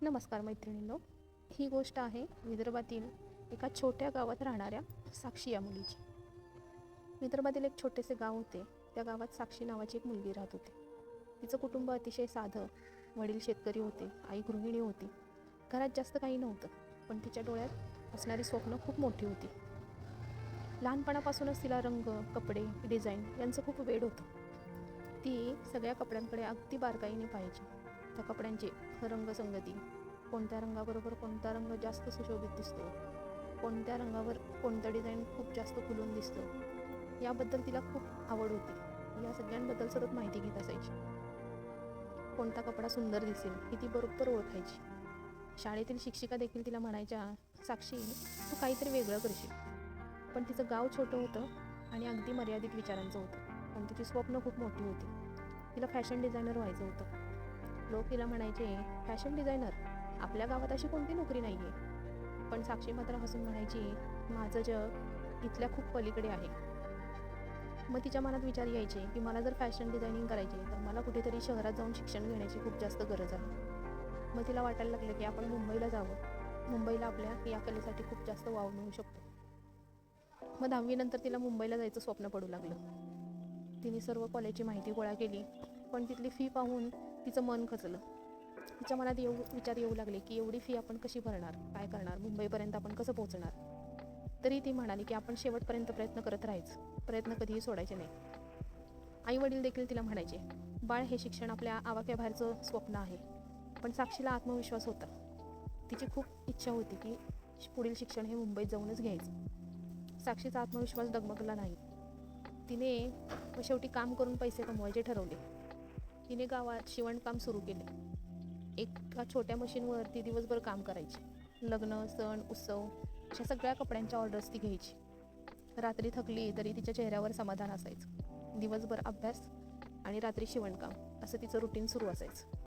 नमस्कार मैत्रिणींनो, ही गोष्ट आहे विदर्भातील एका छोट्या गावात राहणाऱ्या साक्षी या मुलीची. विदर्भातील एक छोटेसे गाव होते. त्या गावात साक्षी नावाची एक मुलगी राहत होती. तिचं कुटुंब अतिशय साधं. वडील शेतकरी होते, आई गृहिणी होती. घरात जास्त काही नव्हतं, पण तिच्या डोळ्यात असणारी स्वप्न खूप मोठी होती. लहानपणापासूनच तिला रंग, कपडे, डिझाईन यांचं खूप वेड होतं. ती सगळ्या कपड्यांकडे अगदी बारकाईने पाहायची. त्या कपड्यांची रंगसंगती, कोणत्या रंगाबरोबर कोणता रंग जास्त सुशोभित दिसतो, कोणत्या रंगावर कोणतं डिझाईन खूप जास्त खुलून दिसतं, याबद्दल तिला खूप आवड होती. या सगळ्यांबद्दल सतत माहिती घेत असायची. कोणता कपडा सुंदर दिसेल ही ती बरोबर ओळखायची. शाळेतील शिक्षिका देखील तिला म्हणायच्या, साक्षी, तू काहीतरी वेगळं करशील. पण तिचं गाव छोटं होतं आणि अगदी मर्यादित विचारांचं होतं, पण तिची स्वप्न खूप मोठी होती. तिला फॅशन डिझायनर व्हायचं होतं. लोक तिला म्हणायचे, फॅशन डिझायनर? आपल्या गावात अशी कोणती नोकरी नाही आहे. पण साक्षी मात्र हसून म्हणायची, माझं जग इथल्या खूप पलीकडे आहे. मग तिच्या मनात विचार यायचे की मला जर फॅशन डिझायनिंग करायचे तर मला कुठेतरी शहरात जाऊन शिक्षण घेण्याची खूप जास्त गरज आहे. मग तिला वाटायला लागलं की आपण मुंबईला जावं. मुंबईला आपल्या या कलेसाठी खूप जास्त वाव मिळू शकतो. मग 10वी नंतर तिला मुंबईला जायचं स्वप्न पडू लागलं. तिने सर्व कॉलेजची माहिती गोळा केली, पण तिथली फी पाहून तिचं मन खचलं. तिच्या मनात विचार येऊ लागले की एवढी फी आपण कशी भरणार, काय करणार, मुंबईपर्यंत आपण कसं पोहोचणार. तरी ती म्हणाली की आपण शेवटपर्यंत प्रयत्न करत राहायचं, प्रयत्न कधीही सोडायचे नाही. आई वडील देखील तिला म्हणायचे, बाळ, हे शिक्षण आपल्या आवाक्याबाहेरचं स्वप्न आहे. पण साक्षीला आत्मविश्वास होता. तिची खूप इच्छा होती की पुढील शिक्षण हे मुंबईत जाऊनच घ्यायचं. साक्षीचा आत्मविश्वास डगमगला नाही. तिने शेवटी काम करून पैसे कमवायचे ठरवले. तिने गावात शिवणकाम सुरू केले. एका छोट्या मशीनवर ती दिवसभर काम करायची. लग्न, सण, उत्सव अशा सगळ्या कपड्यांच्या ऑर्डर्स ती घ्यायची. रात्री थकली तरी तिच्या चेहऱ्यावर समाधान असायचं. दिवसभर अभ्यास आणि रात्री शिवणकाम असं तिचं रुटीन सुरू असायचं.